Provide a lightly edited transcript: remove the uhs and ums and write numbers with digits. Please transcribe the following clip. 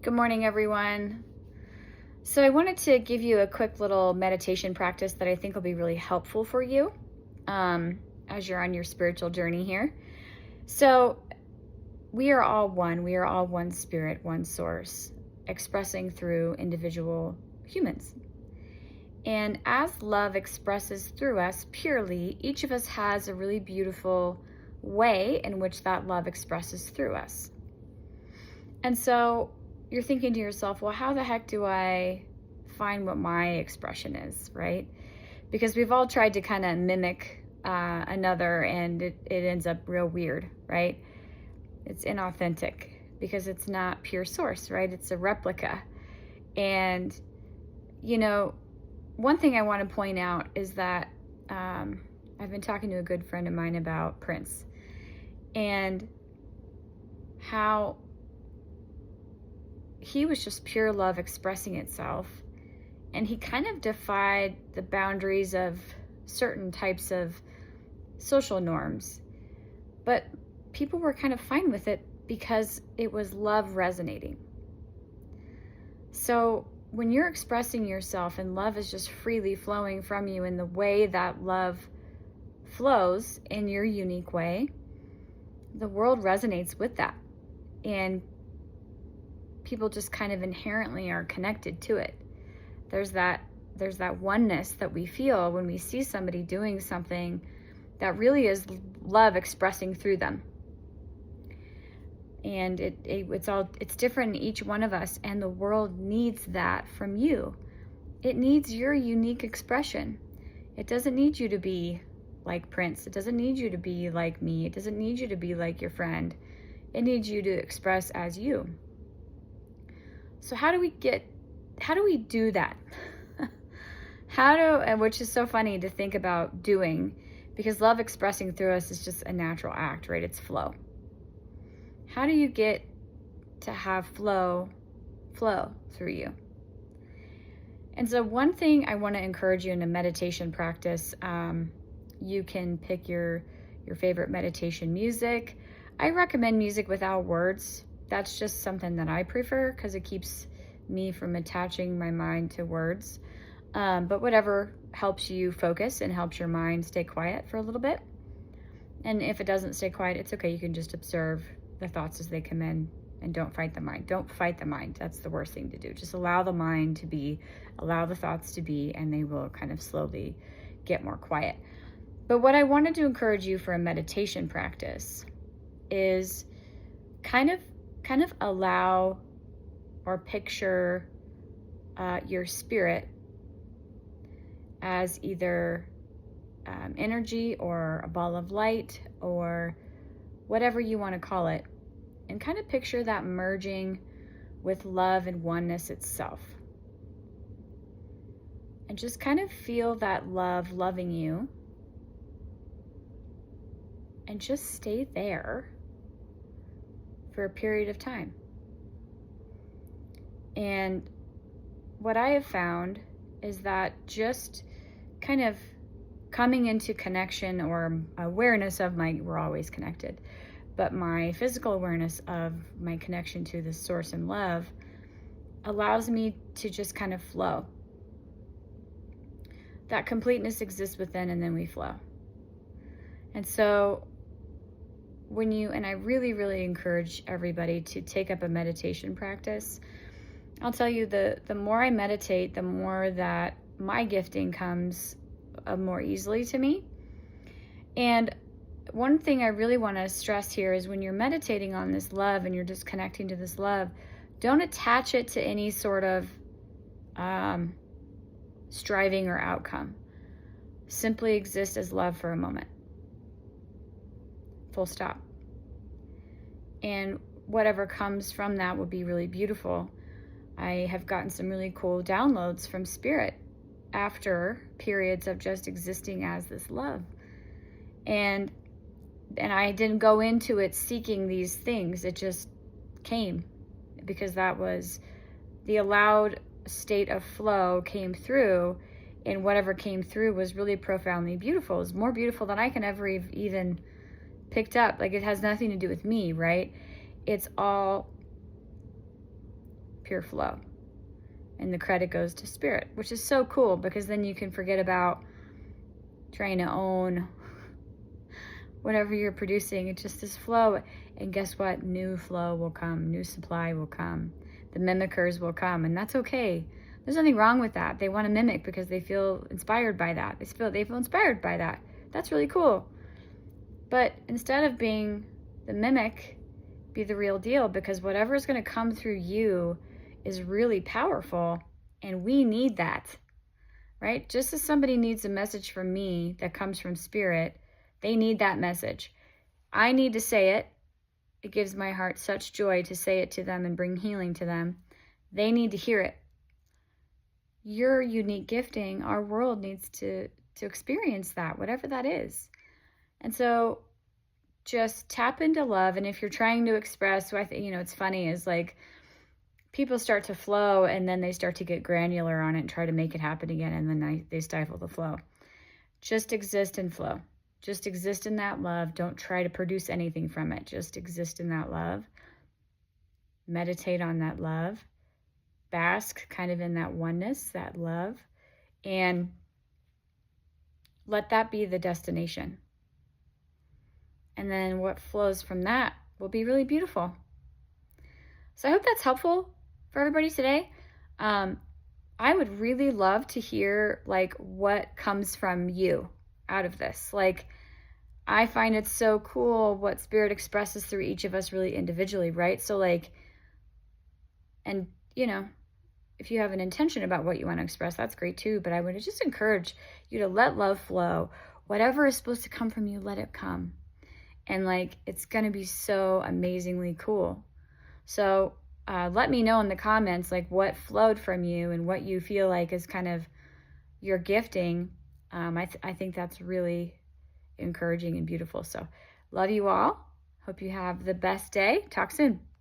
Good morning, everyone. So I wanted to give you a quick little meditation practice that I think will be really helpful for you as you're on your spiritual journey here. So we are all one. We are all one spirit, one source, expressing through individual humans. And as love expresses through us purely, each of us has a really beautiful way in which that love expresses through us. And so you're thinking to yourself, well, how the heck do I find what my expression is, right? Because we've all tried to kind of mimic another, and it ends up real weird, right? It's inauthentic because it's not pure source, right? It's a replica. And, one thing I want to point out is that I've been talking to a good friend of mine about Prince and how he was just pure love expressing itself, and he kind of defied the boundaries of certain types of social norms, but people were kind of fine with it because it was love resonating. So when you're expressing yourself and love is just freely flowing from you in the way that love flows in your unique way, the world resonates with that, and people just kind of inherently are connected to it. There's that oneness that we feel when we see somebody doing something that really is love expressing through them. And it's different in each one of us, and the world needs that from you. It needs your unique expression. It doesn't need you to be like Prince. It doesn't need you to be like me. It doesn't need you to be like your friend. It needs you to express as you. So how do we do that? Which is so funny to think about doing, because love expressing through us is just a natural act, right? It's flow. How do you get to have flow through you? And so one thing I want to encourage you in a meditation practice, you can pick your favorite meditation music. I recommend music without words. That's just something that I prefer because it keeps me from attaching my mind to words. But whatever helps you focus and helps your mind stay quiet for a little bit. And if it doesn't stay quiet, it's okay. You can just observe the thoughts as they come in and don't fight the mind. Don't fight the mind. That's the worst thing to do. Just allow the mind to be, allow the thoughts to be, and they will kind of slowly get more quiet. But what I wanted to encourage you for a meditation practice is kind of allow or picture your spirit as either energy or a ball of light or whatever you want to call it, and kind of picture that merging with love and oneness itself. And just kind of feel that love loving you, and just stay there for a period of time. And what I have found is that just kind of coming into connection or awareness of we're always connected, but my physical awareness of my connection to the source and love allows me to just kind of flow. That completeness exists within, and then we flow. And so and I really, really encourage everybody to take up a meditation practice. I'll tell you, the more I meditate, the more that my gifting comes more easily to me. And one thing I really want to stress here is when you're meditating on this love and you're just connecting to this love, don't attach it to any sort of striving or outcome. Simply exist as love for a moment. Full stop. And whatever comes from that will be really beautiful. I have gotten some really cool downloads from Spirit after periods of just existing as this love. And I didn't go into it seeking these things. It just came because that was the allowed state of flow came through, and whatever came through was really profoundly beautiful. It was more beautiful than I can ever even picked up. Like, it has nothing to do with me, right? It's all pure flow. And the credit goes to Spirit, which is so cool because then you can forget about trying to own whatever you're producing. It's just this flow. And guess what? New flow will come. New supply will come. The mimickers will come. And that's okay. There's nothing wrong with that. They want to mimic because they feel inspired by that. They feel inspired by that. That's really cool. But instead of being the mimic, be the real deal, because whatever is going to come through you is really powerful, and we need that, right? Just as somebody needs a message from me that comes from Spirit, they need that message. I need to say it. It gives my heart such joy to say it to them and bring healing to them. They need to hear it. Your unique gifting, our world needs to experience that, whatever that is. And so just tap into love. And if you're trying to express, so I think, it's funny is like people start to flow and then they start to get granular on it and try to make it happen again. And then they stifle the flow. Just exist and flow. Just exist in that love. Don't try to produce anything from it. Just exist in that love. Meditate on that love. Bask kind of in that oneness, that love. And let that be the destination. And then what flows from that will be really beautiful. So I hope that's helpful for everybody today. I would really love to hear what comes from you out of this. I find it so cool what Spirit expresses through each of us really individually, right? So if you have an intention about what you want to express, that's great too. But I would just encourage you to let love flow. Whatever is supposed to come from you, let it come. And it's going to be so amazingly cool. So let me know in the comments, what flowed from you and what you feel like is kind of your gifting. I think that's really encouraging and beautiful. So love you all. Hope you have the best day. Talk soon.